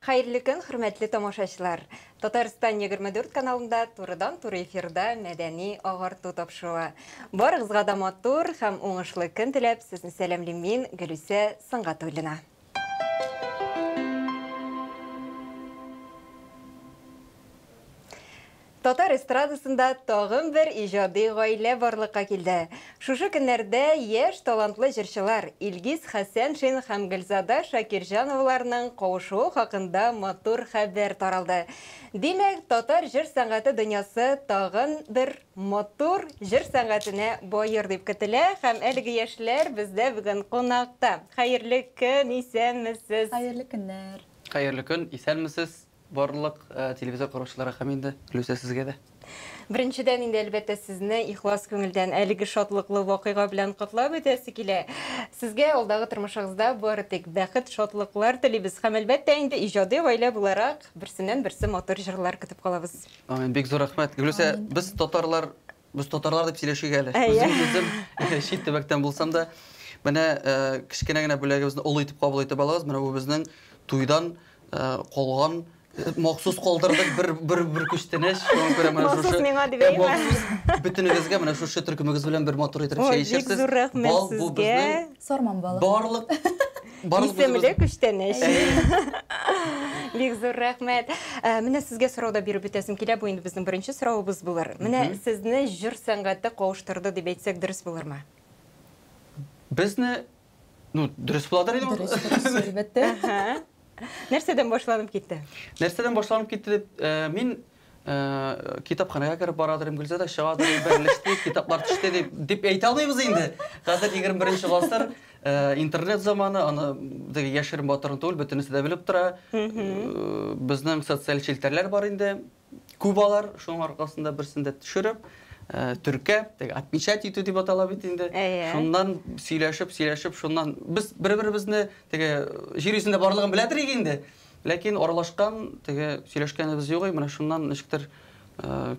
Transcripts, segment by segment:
Hayırlı gün, hürmetli tomoshachilar. Tataristan 24 kanalında turdan tur efirda medeni ağırtı topşuva. Barıgızga da mattur hem oңышлы күн tilep sizin selamlimin Gülüse Sыңғатуллина. Татар эстрадасында тағын бір ижади ғаилә барлыққа келді. Шушы көннәрдә еш талантлы җырчылар Илгиз Хәсәншин һәм Гөлзада Шакирҗановларның кавышуы хакында матур хәбәр таралды. Димәк, татар җыр сәнгате дөньясы тагын бер матур җыр сәнгатенә байыр дип көтелә һәм әлеге яшьләр бездә бүген кунакта. Хәерле көн, исәнмесез? Хәерле көннәр. Хәерле көн, исәнмесез? Барлык телевизор караучылары һәм инде Гөлүсә сезгә дә. Беренчедән инде әлбәттә сезне ихлас күңелдән әлеге шатлыклы вакыйга белән котлап үтәсе килә. Сезгә алдагы тормышыгызда бары тик бәхет, шатлыклар телибез һәм әлбәттә инде иҗади гаилә буларак берсеннән-берсе матур җырлар көтеп калабыз. Амин, бик зур рәхмәт. Гөлүсә, biz татарлар дип сөйләшүгә әле. Үзем чит төбәктән булсам да, менә кичкенә генә бүләгебезне олы итеп кабул итеп алабыз. Менә бу безнең туйдан калган махсус калдырдык бер күчтәнеш. Махсус миңа дибәйме? Бөтенегезгә менә шушы төркемегез белән бер матур итеп чәй эчерсез. Бик зур рәхмәт сезгә. Сорман балы. Барлык исемле күчтәнеш. Бик зур рәхмәт. Менә сезгә сорауда биреп үтәсем килә. Бу инде безнең беренче соравыбыз булыр. Менә сезне җыр сәнгате кавыштырды дип әйтсәк дөрес булырмы? Безне, дөрес буладыр инде. Дөрес, әлбәттә. Нәрсәдән башланып китте? Нәрсәдән башланып китте дип, мин китапханага кереп барадырым, Гөлзада чыгадыр, берлеште, китаплар төште дип әйтә алмыйбыз инде. Хәзер 21 гасыр, интернет заманы, аны яшерен батырын түгел, бөтенесе дә белеп тора. Безнең социаль челтәрләр бар инде, кубалар, шуның аркасында берсендә төшереп, Түркә, отмечать итү дип атала бит инде. Шуннан сөйләшеп, шуннан без бер-беребезне җир йөзендә барлыгын беләдер инде. Ләкин аралашкан, сөйләшкәнебез юк, менә шуннан ничектер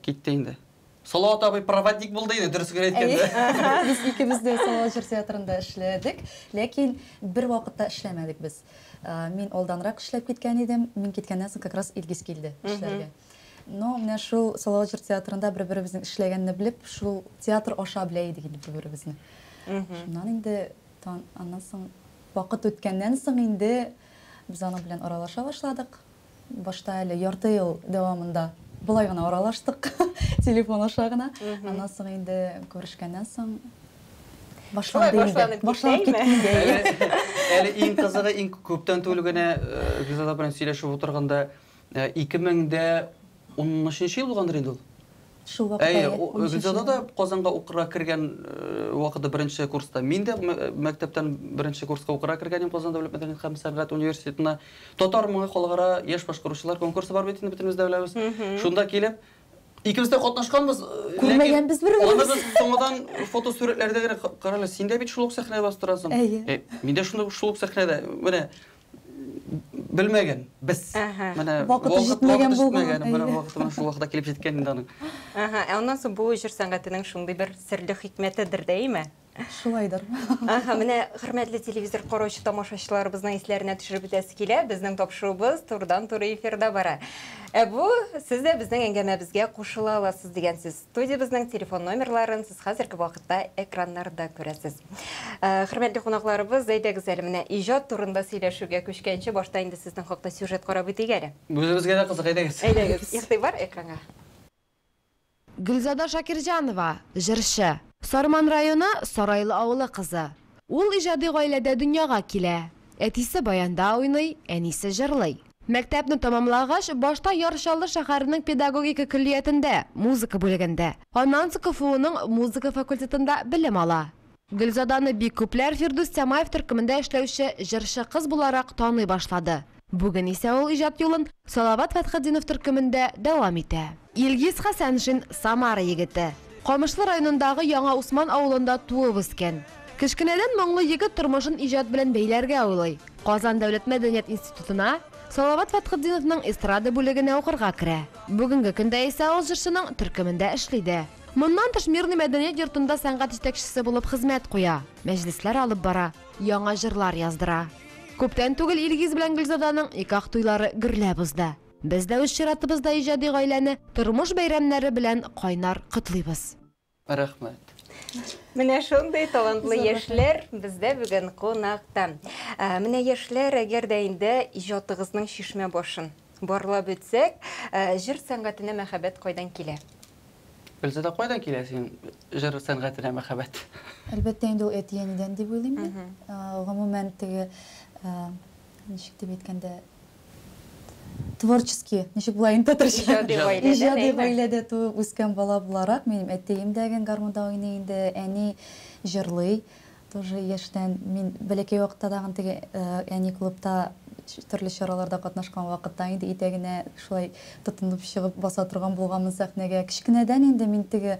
китте инде. Салават абый проводник булды инде, дөрес әйткәндә. Без икебез дә Салават җыр театрында эшләдек, ләкин бер вакытта эшләмәдек без. Мин алданрак эшләп киткән идем, мин киткәннән соң как раз Илгиз килде эшләргә. Но менә шул Салават җыр театрында бер-беребезнең эшләгәнне белеп, шул театр аша белә идек инде бер-беребезне. Шуннан инде аннан соң вакыт үткәннән соң инде без аның белән аралаша башладык. Башта әле ярты ел дәвамында булай гына аралаштык, телефон аша гына. Аннан соң инде күрешкәннән соң башланып киткән. Әле иң кызыгы, иң күптән түгел генә Гөлзада белән сөйләшеп утырганда 2013 ел булгандыр инде ул. Шул вакытта. Гөлзада да Казанга укырга кергән вакытта беренче курста. Мин дә мәктәптән беренче курска укырга кергәнем Казан дәүләт мәдәният һәм сәнгать университетына. Татар моңы халыкара яшь башкаручылар конкурсы бар бит инде бөтенебез дә беләбез. Шунда килеп икебез дә катнашканбыз. Күрмәгәнбез бер-беребез. Аны соңдан фото сурәтләрдә генә карала, син дә бит шул ук сәхнәдә бастырасың. Мин дә шул ук сәхнәдә. Менә белмәгән без. Менә вакыт җитмәгән булган. Менә вакытына шул вакытта килеп җиткән инде аның. Аннан соң бу җыр сәнгатенең шундый бер серле хикмәтедер дәйме? Шулайдыр. Менә хөрмәтле телевизор караучы тамашачыларыбызның исләренә төшереп үтәсе килә. Безнең тапшыруыбыз турдан-тур эфирда бара. Бу сез дә безнең әңгәмәбезгә кушыла аласыз дигәнсез. Студиябызның телефон номерларын сез хәзерге вакытта экраннарда күрәсез. Хөрмәтле кунакларыбыз, әйдәгез әле менә иҗат турында сөйләшүгә күчкәнче башта инде сезнең хакта сюжет карап үтик әле. Үзебезгә дә кызык, әйдәгез. Әйдәгез, игътибар экранга. Гөлзада Шакирҗанова, җырчы. Сарман районы Сарайлы авылы кызы. Ул иҗади гаиләдә дөньяга килә. Әтисе баянда уйный, әнисе җырлый. Мәктәпне тамамлагач, башта Яршаллы шәһәренең педагогика көллиятендә, музыка бүлегендә, аннан соң КФУның музыка факультетында белем ала. Гөлзаданы бик күпләр Фирдус Самаев төркемендә эшләүче җырчы кыз буларак таный башлады. Бүген исә ул иҗат юлын Салават Фәтхетдинов төркемендә дәвам итә. Илгиз Хәсәншин Самара егете. Камышлы районындагы Яңа Усман авылында туып үскән. Кечкенәдән моңлы егет тормышын иҗат белән бәйләргә уйлый. Казан дәүләт мәдәният институтына Салават Фәтхетдиновның эстрада бүлегенә укырга керә. Бүгенге көндә исә ул җырчының төркемендә эшләде. Моннан тыш Мирный мәдәният йортында сәнгать җитәкчесе булып хезмәт куя. Мәҗлесләр алып бара, яңа җырлар яздыра. Күптән түгел Илгиз белән Гөлзаданың никах туйлары гөрләп узды. Без дә үз чиратыбызда иҗади гаиләне тормыш бәйрәмнәре белән кайнар котлыйбыз. Рәхмәт. Менә шундый талантлы яшьләр бездә бүген кунакта. Менә яшьләр, әгәр дә инде иҗатыгызның шишмә башын барлап үтсәк, җыр сәнгатенә мәхәббәт кайдан килә? Гөлзада кайдан килә син җыр сәнгатенә мәхәббәт? Әлбәттә инде ул әтиянидән дип уйлыйм мин. Гомумән теге ничек дип әйткәндә творческий, ничек булайын татарча. Иҗади гаиләдә туып үскән бала буларак, минем әтием дәген гармунда уйный инде, әни җырлый. Тоже яшьтән мин бәләкәй вакытта дагы теге әни клубта төрле чараларда катнашкан вакытта инде итәгенә шулай тотынып чыгып баса торган булганмын сәхнәгә. Кичкенәдән инде мин теге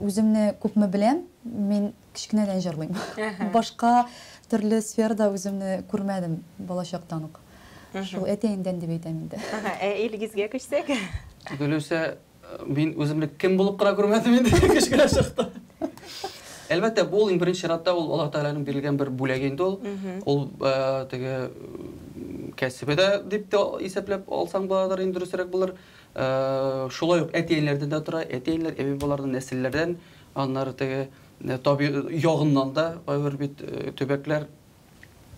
үземне күпме беләм, мин кичкенәдән җырлыйм. Башка төрле сферада үземне күрмәдем балачактан ук. Шул әтиемдән дип әйтәм инде. Илгизгә күчсәк? Гөлүсә, мин үземне кем булып кыра күрмәдем инде кичкенә чакта. Әлбәттә, бу иң беренче чиратта ул Аллаһ Тәгаләнең бирелгән бер бүләге инде ул. Ул теге кәсебе дә дип тә исәпләп алсаң буладыр, инде дөресрәк булыр. Шулай ук әтиенләрдән дә тора, әтиенләр әби балалардан нәселләрдән, аннары теге таби ягыннан да бер бит төбәкләр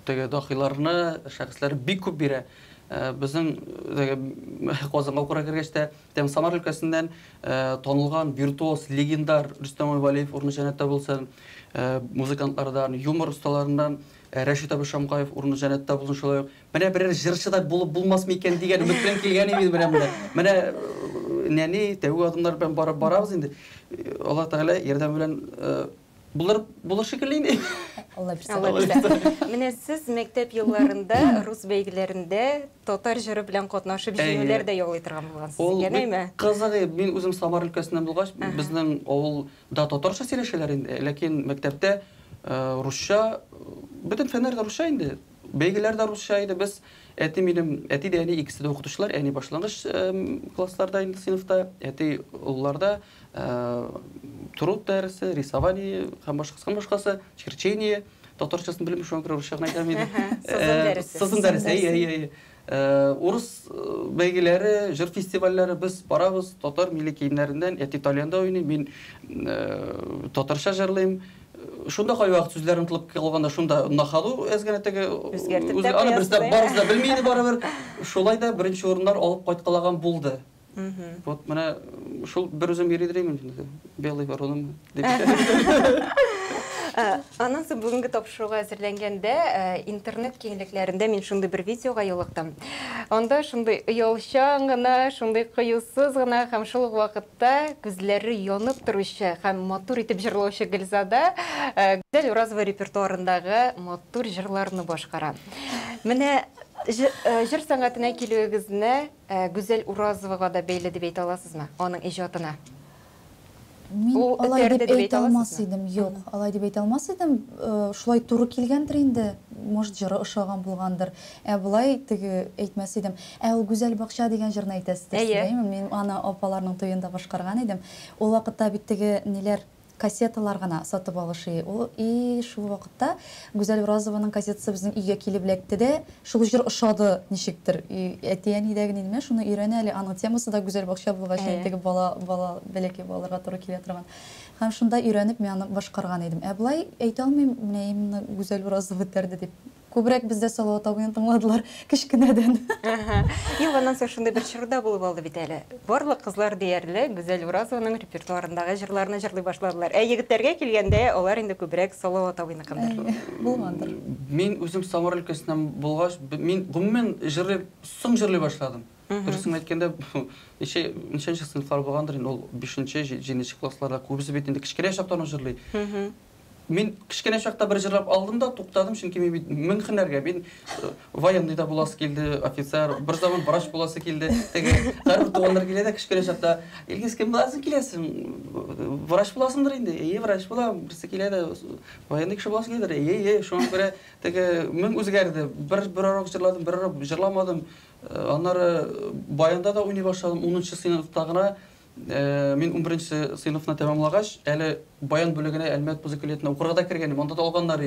теге дахиларны, шәхесләр бик күп бирә. Безнең Казанга укырга кергәчтә, тәм Самар өлкәсеннән танылган виртуоз, легендар Рөстәм Валиев урны җәннәттә булсын, музыкантлардан, юмор осталарыннан Рәшит Абышамгаев урны җәннәттә булсын шулай ук. Менә берәр җырчы да булып булмас микән дигән өмет белән килгән идем менә. Менә нәни тәүге адымнар белән барабыз инде. Аллаһ Тәгалә ярдәм белән булыр шикелле инде. Алла бирсә. Менә сез мәктәп елларында рус бәйгеләрендә татар җыры белән катнашып җиңүләр дә яулый торган булгансыз. Янәме? Кызыгы, мин үзем Самар өлкәсеннән булгач, безнең авылда татарча сөйләшәләр инде, ләкин мәктәптә русча, бөтен фәннәр дә русча инде. Бәйгеләр дә русча иде. Без әти дә әни икесе дә укытучылар, әни башлангыч классларда инде сыйныфта, әти улларда труд дәресе, рисование, һәм башкасы, черчение, татарчасын белмим, шуңа күрә русча гына әйтәм инде. Сызым дәресе. Урыс бәйгеләре, җыр фестивальләре без барабыз, татар милли киемнәрендән, әти Италиянда уйный, мин татарча җырлыйм. Шунда кай вакыт сүзләр онытылып калганда, шунда нахаду әзгәнә теге үзе аны берсе барысы да белми иде барыбер. Шулай да беренче урыннар алып кайткалаган булды. Вот менә шул бер үзем йөридерим инде. Белый вороным дип. Аннан соң бүгенге тапшыруга әзерләнгәндә интернет киңлекләрендә мин шундый бер видеога юлыктым. Анда шундый оялчан гына, шундый кыюсыз гына һәм шул ук вакытта күзләре янып торучы һәм матур итеп җырлаучы Гөлзада Гүзәл Уразова репертуарындагы матур җырларны башкара. Менә җыр сәнгатенә килүегезне Гүзәл Уразовага да бәйле дип әйтә аласызмы? Аның иҗатына? Мин алай дип әйтә алмас идем. Юк, алай дип әйтә алмас идем. Шулай туры килгәндер инде. Может, җыры ошаган булгандыр. Булай теге әйтмәс идем. Ул Гүзәл бакча дигән җырны әйтәсез. Мин аны апаларның туенда башкарган идем. Ул вакытта бит теге ниләр кассеталар гына сатып алышы. Ул шул вакытта Гүзәл Уразованың кассетасы безнең өйгә килеп эләкте дә, шул җыр ошады ничектер. Әтиәнидәге нилме, шуны өйрәнә әле. Аның темасы да Гүзәл бакча булгач, теге бала бәләкәй балаларга туры килә торган. Һәм шунда өйрәнеп мин аны башкарган идем. Булай әйтә алмыйм, менә именно Гүзәл Уразова тәрде дип. Күбрәк бездә Салават абыйны тыңладылар кичкенәдән. Аннан соң шундай бер чорда булып алды бит әле. Барлык кызлар диярлек Гүзәл Уразованың репертуарындагы җырларны җырлый башладылар. Егетләргә килгәндә алар инде күбрәк Салават абыйныкындыр. Булгандыр. Мин үзем Самар өлкәсеннән булгач, мин гомумән соң җырлый башладым. Дөресен әйткәндә, ничәнче сыйныфлар булгандыр, ул 5нче, 7нче классларда күбесе бит инде кичкенә чактан җырлый. Мин кичкенә чакта бер җырлап алдым да туктадым, чөнки мин Мөнхенәргә, мин военныйда буласы килде, офицер, бер заман врач буласы килде. Теге һәр туганнар килә дә кичкенә чакта, Илгиз кем буласың киләсең? Врач буласыңдыр инде. Врач булам, берсе килә дә военный кеше буласы килдер. Шуңа күрә теге мин үзгәрде. Бер арак җырладым, бер арак җырламадым. Аннары баянда да уйный башладым, 10нчы сыйныфта гына. Мин 11нче сыйныфны тәмамлагач, әле баян бүлегенә Әлмәт музыка колледжына укырга да кергәнем. Анда да алганнар.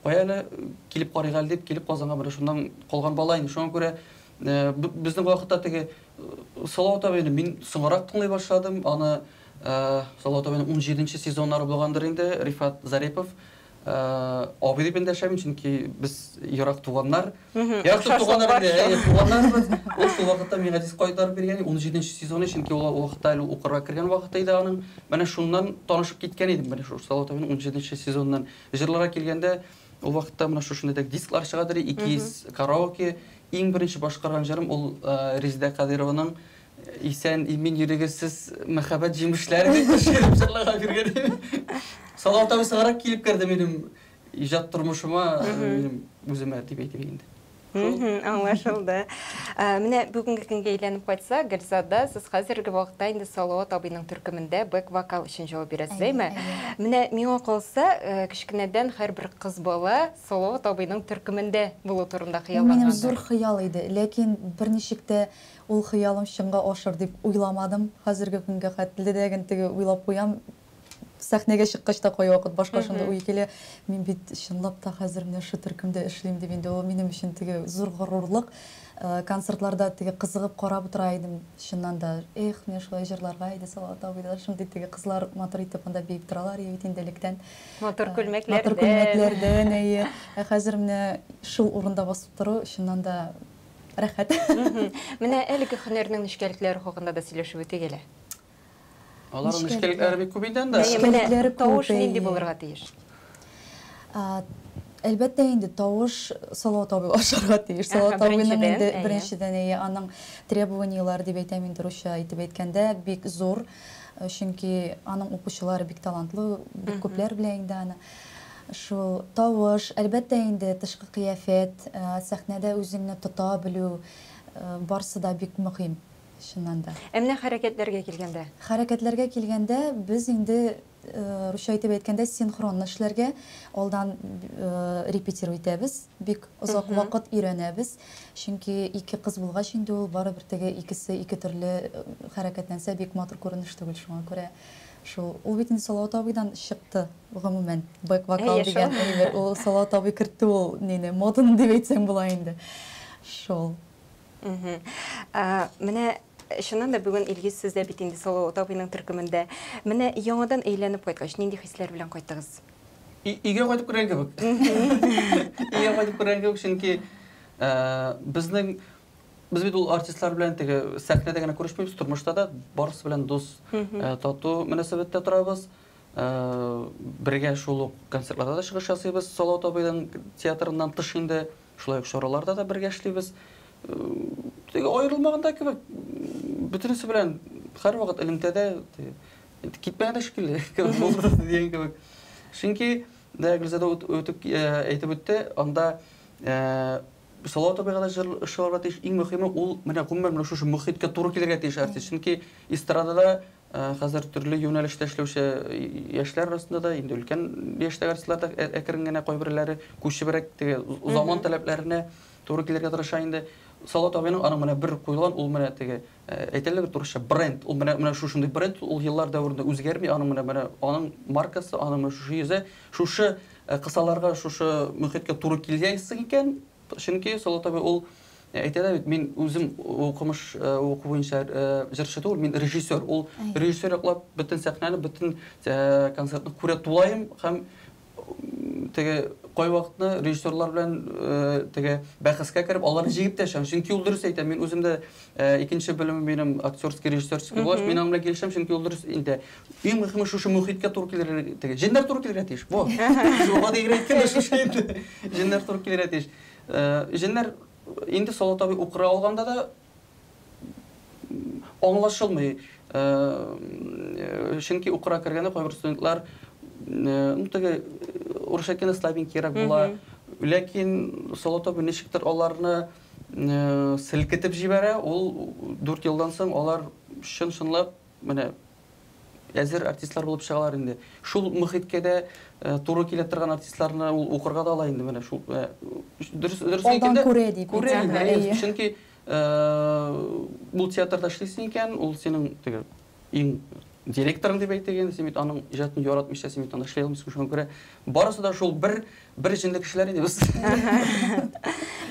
Қоялы келіп қарайғал деп келіп қазанға бір шундан қолған балайын. Шоң көре біздің вақытта теге Салауат абайны мен соңырақ тыңлай башладым. Аны Салауат абайның 17-ші сезоннары болғандар енді Рифат Зарипов абай деп енді шәмін, чөнки біз ерақ туғаннар. Ерақ туғандар біз. Ол сол вақытта мен әдес қайтарып берген 17-ші сезоны, чөнки ол вақытта әлі оқырға кірген вақытта еді аның. Менә шуннан танышып кеткен едім. Менә Салауат абайның 17-ші сезонынан жырларға келгенде ол вақытта менә шушындай дисклар шығады, 200 караоке. Ең бірінші башқарған жырым ол Резида Қадированың «Исән имен ерегесіз мәхәббәт жемішлері» деп шеріп жырларға берген. Салауат абай сығарақ келіп кірді менің ижад тұрмышыма, өзіме деп айтып енді. Аңлашылды. Менә бүгінгі күнге еленіп қайтса, Гүлзада, сіз қазіргі вақытта енді Салауат абайның түркімінде бэк-вокал үшін жауап бересіз, ме? Менә миңа қалса, кішкенеден һәр бір қыз бала Салауат абайның түркімінде болу турында қиялланғандар. Менің зор қиял еді, ләкин бірнешікте ол қиялым шыңға ашыр деп ойламадым. Қазіргі күнге қатылды деген теге ойлап қоям. Сәхнеге шыққашта қой вақыт башқашында ой келе, мен бит шынлап та қазір міне шу түркімде эшлейм деп енді ол менің үшін теге зор ғорурлық. Концертларда теге қызығып қарап отырайдым. Шыннан да, мен шулай жырларға айды Салауат абайда шындай теге қызлар матур итеп анда бейіп тұралар ебетенделіктен. Матур күлмәкләрдән. Қазір міне шул урында басып тұру, шыннан да рәхәт. Менә әлеге һөнәрнең нечкәлекләре хакында да сөйләшеп үтегелә. Аларның нечкәлекләре бик күп инде. Менә тавыш нинди булырга тиеш? Әлбәттә инде тавыш Салауат абай ашарга тиеш. Салауат абайның инде беренчедән аның требованиялары дип әйтәм инде русча әйтеп әйткәндә бик зур. Чөнки аның укучылары бик талантлы, бик күпләр белә инде аны. Шул тавыш, әлбәттә инде тышкы кыяфәт, сәхнәдә үзеңне тота белү барсы да бик мөһим. Шыннан да. Менә хәрәкәтләргә килгәндә? Хәрәкәтләргә килгәндә без инде русча әйтеп әйткәндә синхронлы эшләргә алдан репетировать итәбез, бик озак вакыт өйрәнәбез. Чөнки ике кыз булгач инде ул барыбер теге икесе ике төрле хәрәкәтләнсә бик матур күренеш түгел, шуңа күрә шул ул бит инде Салауат абайдан чыкты гомумән. Бэк-вокал дигән әйбер ул Салауат абай кертте ул нене моданы дип әйтсәң була инде. Шул. Менә шуннан да бүген Илгиз сездә бит инде Салауат абайның төркемендә. Менә яңадан әйләнеп кайткач, нинди хисләр белән кайттыгыз? Игә кайтып күргән кебек. Игә кайтып күргән кебек, чөнки без бит ул артистлар белән теге сәхнәдә генә күрешмәйбез, тормышта да барысы белән дус, тату мөнәсәбәттә торабыз. Бергә шул концертларда да чыгыш ясыйбыз. Салауат абайның театрыннан тыш инде шулай ук шараларда да бергә эшлибез. Теге аерылмаганда кебек бөтенесе белән һәр вакыт элемтәдә китмәгән шикелле булды дигән кебек. Чөнки Гүлзада үтеп әйтеп үтте, анда Салауат абайга да җырларга тиеш, иң мөһиме ул менә гомумән менә шушы мөхиткә туры килергә тиеш артист. Чөнки эстрадада хәзер төрле юнәлештә эшләүче яшьләр арасында да инде өлкән яшьтәге артистлар да әкрен генә кайберләре күчебрәк теге заман таләпләренә туры килергә тырыша инде. Салауат абайның аның менә бер куелган, ул менә теге әйтәләр бер турыша бренд. Ул менә шушындый бренд, ул еллар дәврендә үзгәрми, аның менә аның маркасы, аның шушы йөзе, шушы кысаларга, шушы мөхиткә туры килгәнсең икән. Чөнки Салауат абай ул әйтәләр бит, мин үзем укымыш уку буенча җырчы түгел, мин режиссер. Ул режиссер яклап бөтен сәхнәне, бөтен концертны күрә тулайым һәм теге кай вакытны режиссерлар белән теге бәхәскә кереп, аларны җигеп тәшәм. Чөнки ул дөрес әйтә. Мин үзем дә икенче белемем минем актерский режиссерский булгач, мин аның белән килешәм, чөнки ул дөрес инде. Иң мөһиме шушы мөхиткә туры килергә, теге җеннәр туры килергә тиеш. Бу. Шуга дигән әйткән шушы инде. Җеннәр туры килергә тиеш. Җеннәр инде Салауат абай укыра алганда да аңлашылмый. Чөнки укыра кергәндә кайбер студентлар теге урысча әйткәндә слабенькийрак була. Ләкин Салауат абай ничектер аларны селкетеп җибәрә. Ул 4 елдан соң алар чын-чынлап менә әзер артистлар булып чыгалар инде. Шул мөхиткә дә туры килә торган артистларны ул укырга да ала инде менә шул. Дөрес әйткәндә күрә дип. Чөнки бу театрда эшлисең икән, ул синең теге иң директорың деп әйтеген, сен аның ижатын яратмыйша сен аны эшләй алмыйсың, шуңа күрә барысы да шул бер җинле кешеләр иде без.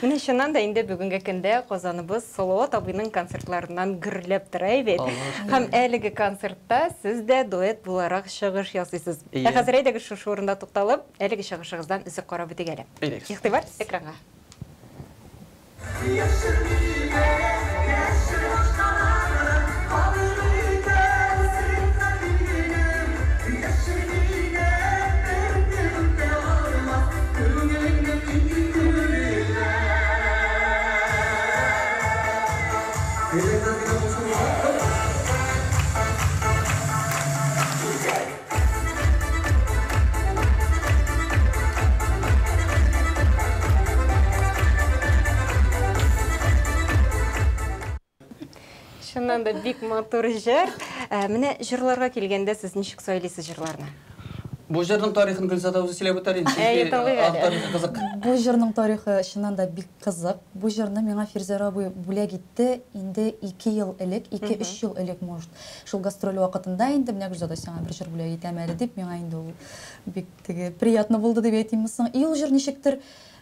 Менә шуннан да инде бүгенге көндә Казаныбыз Салават абыйның концертларыннан гөрләп тора бит. Һәм әлеге концертта сез дә дуэт буларак чыгыш ясыйсыз. Хәзер әйдәгез шушы урында тукталып, әлеге чыгышыгыздан үзек карап үтик әле. Игътибар экранга. Шуннан да бик матур җыр. Менә җырларга килгәндә сез ничек сөйлисез җырларны? Бу җырның тарихын Гөлзада үзе сөйләп үтәр инде. Тарихы кызык. Бу җырның тарихы чыннан да бик кызык. Бу җырны миңа Фирзара абый бүләк итте инде 2 ел элек, 2-3 ел элек может. Шул гастроль вакытында инде менә Гөлзада сиңа бер җыр бүләк итәм әле дип миңа инде ул бик теге приятно булды дип әйтимме соң. И ул җыр ничектер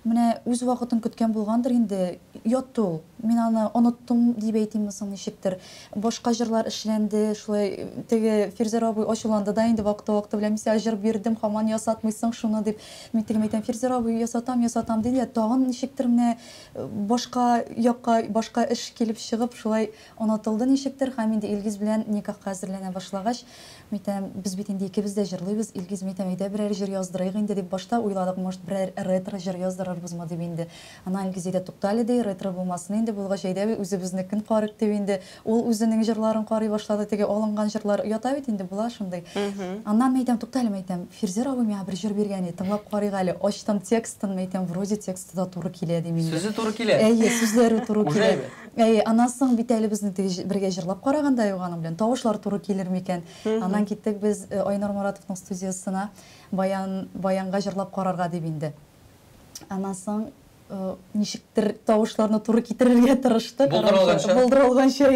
менә үз вакытын көткән булгандыр инде. Ятты ул. Мин аны оныттым дип әйтимме соң ничектер. Башка җырлар эшләнде, шулай теге Фирзара абый ачуланды да инде вакыты белән мисә җыр бирдем, һаман ясатмыйсың шуны дип. Мин теге әйтәм Фирзара абый ясатам диде. Тагын ничектер менә башка якка, башка эш килеп чыгып, шулай онытылды ничектер. Һәм инде Илгиз белән никахка хәзерләнә башлагач, әйтәм без бит инде икебез дә җырлыйбыз. Илгиз әйтәм әйдә берәр җыр яздырыйк инде дип башта уйладык, может берәр ретро җыр яздырырбызмы дип инде. Ана Илгиз әйтә туктале ди, ретро булмасын инде булгач әйдә үзебезнекен карык дип инде. Ул үзенең җырларын карый башлады, теге алынган җырлар ята бит инде була шундый. Аннан әйтәм туктале әйтәм Фирзара абый миңа бер җыр биргән иде, тыңлап карыйк әле. Ачтым текстын, әйтәм вроде тексты да туры килә ди мине. Сүзе туры килә. Әйе, сүзләре туры килә. Аннан соң бит әле безне бергә җырлап караганда юганым белән тавышлар туры килер микән. Аннан киттек без Айнар Моратовның студиясына баянга җырлап карарга дип инде. Аннан соң ничектер тавышларны туры китерергә тырыштык. Булдырылганча.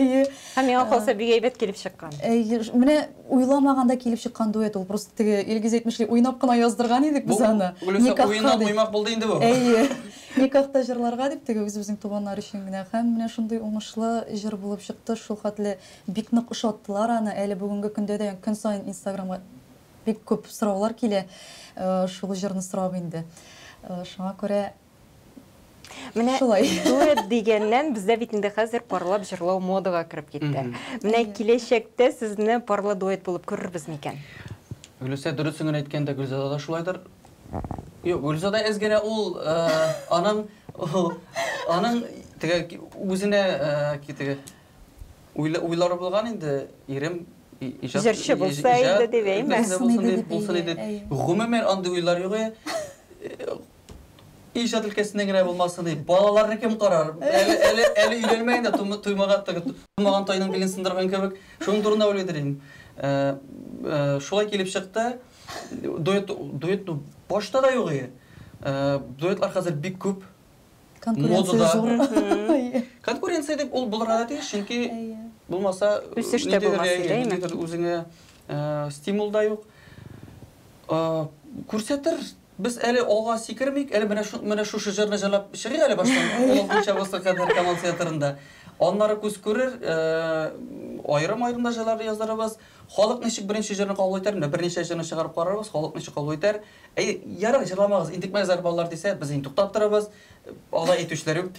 Һәм миңа калса бик әйбәт килеп чыккан. Менә уйламаганда килеп чыккан дуэт ул. Просто теге Илгиз әйтмешли уйнап кына яздырган идек без аны. Уйнап уймак булды инде бу. Никахта җырларга дип теге үзебезнең туганнар өчен генә. Һәм менә шундый уңышлы җыр булып чыкты. Шул хәтле бик нык ошаттылар аны. Әле бүгенге көндә дә көн саен Инстаграмга бик күп сораулар килә. Шул җырны сорап инде. Шуңа күрә Менә дуэт дигәннән бездә бит инде хәзер парлап җырлау модага кирип китте. Менә киләчәктә сезне парлы дуэт булып күрербез микән? Гөлсә дөресен әйткәндә Гөлзада да шулайдыр. Юк, Гөлзада әзгәнә ул аның теге үзенә теге уйлары булган инде, ирем җырчы булса иде дип әйтәм. Булсын иде. Гомумән андый уйлар юк. İşat ülkesinden gene bulmasın diye. Balalarını kim karar? Eli üylenmeyin de tuymagan toyunun bilin sındırgan köpek. Şunun durumda öyle direyim. Şolay gelip çıktı. Duet başta da yok ya. Duetler hazır bir küp. Konkurensiya zor. Konkurensiya deyip ol bulara değil. Çünkü bulmasa üstüşte bulması değil mi? Özüne stimul da yok. Kursettir. Biz әле алга сикермик, әле менә шушы җырны җырлап чыгыйк әле баштан. Ул буенча булса кадәр Камал театрында. Аннары күз күрер, айрым-айрым да җырлар яздырабыз. Халык ничек беренче җырны кабул итәр, берничә җырны чыгарып карарбыз, халык ничек кабул итәр. Ярар җырламагыз, интекмәзәр балалар дисә, без инде туктап торабыз. Алай әйтүчләр юк.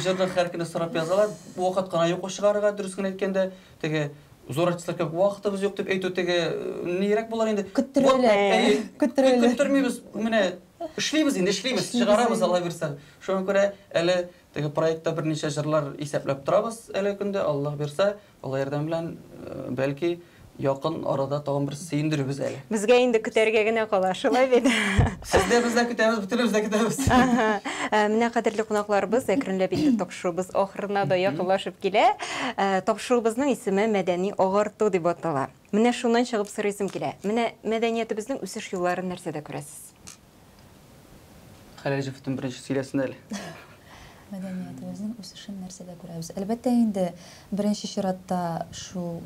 Җырны һәр көнне сорап язалар. Бу вакыт кына юк чыгарырга дөрес генә әйткәндә, теге зур артистларга вакытыбыз юк дип әйтү теге нирәк булар инде. Көттермибез, менә эшлибез инде, эшлибез, чыгарабыз Алла бирсә. Шуңа күрә әле теге проектта берничә җырлар исәпләп торабыз әле көндә, Алла бирсә, Алла ярдәм белән бәлки якын арада тагын бер сөендеребез әле. Безгә инде көтәргә генә кала, шулай бит. Сездә бездә көтәбез, бөтенебез дә көтәбез. Менә кадерле кунакларыбыз, әкренләп инде ток-шоубыз ахырына да якынлашып килә. Ток-шоубызның исеме мәдәни агарту дип атала. Менә шуннан чыгып сорыйсым килә. Менә мәдәниятебезнең үсеш юлларын нәрсәдә күрәсез? Хәләҗевтен беренче сөйләсен әле. Мәдәниятебез Үзенең үсешен нәрсәдә күрәбез? Әлбәттә инде беренче чиратта шул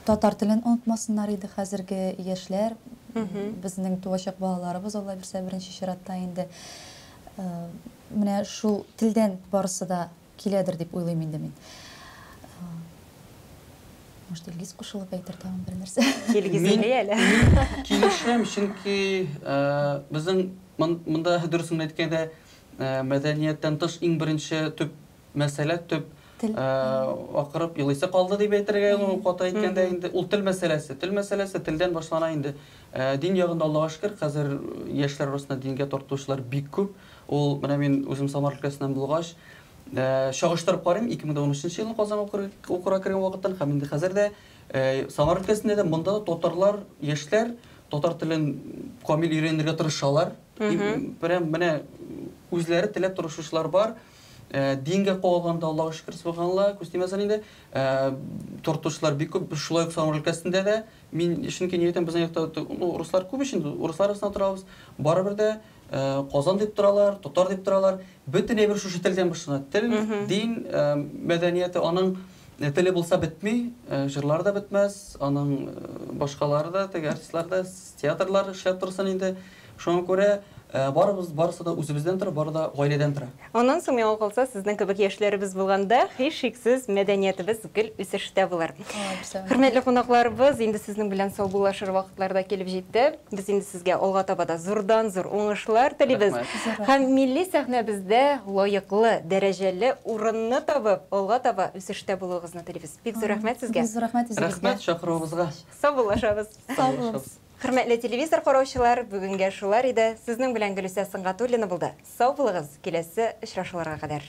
татар телен онытмасыннар иде хәзерге яшьләр. Безнең туачак балаларыбыз алла бирсә беренче чиратта инде менә шул телдән барысы да киләдер дип уйлыйм инде мин. Может, Илгиз кушылып әйтер тагын бер нәрсә? Илгизгә әле. Килешәм, чөнки безнең монда дөресен әйткәндә мәдәнияттән тыш иң беренче төп мәсьәлә, төп акырып елыйсы калды дип әйтергә ката әйткәндә инде ул тел мәсьәләсе. Тел мәсьәләсе телдән башлана инде. Дин ягында Аллаһка шөкер, хәзер яшьләр арасында дингә тартучылар бик күп. Ул менә мин үзем Самар өлкәсеннән булгач, чагыштырып карыйм 2013 елны Казан укырга кергән вакыттан һәм инде хәзер дә Самар өлкәсендә дә монда татарлар, яшьләр татар телен камил өйрәнергә тырышалар. Менә үзләре теләп тырышучылар бар. Дингә калганда Аллаһка шөкер, субханалла, күстимәсән инде тартучылар бик күп. Шулай ук Самар өлкәсендә дә мин чөнки ниятем безнең якта руслар күп өчен, руслар арасында торабыз. Барыбер дә Казан дип торалар, татар дип торалар. Бөтенләй бер шушы телдән башлана. Тел, дин, мәдәнияте аның теле булса бетми, җырлар да бетмәс, аның башкалары да, теге артистлар да, театрлар эшләп торсын инде. Шуңа күрә барысы да үзебездән тора, бары да гаиләдән тора. Онан соң миңа калса, сезнең кебек яшьләребез булганда, һичшиксез мәдәниятебез гел үсештә булыр. Хөрмәтле кунакларыбыз, инде сезнең белән саубуллашыр вакытларда килеп җитте. Без инде сезгә алга таба да зурдан-зур уңышлар телибез. Һәм милли сәхнәбездә лаеклы, дәрәҗәле урынны табып, алга таба үсештә булуыгызны телибез. Бик зур рәхмәт сезгә. Бик зур рәхмәт сезгә. Рәхмәт чакыруыгызга. Саубуллашабыз. Саубуллашабыз. Хөрмәтле телевизор караучылар, бүгенгә шулар иде. Сезнең белән Гөлүсә Сыңгатуллина булды. Сау булыгыз, киләсе очрашуларга кадәр.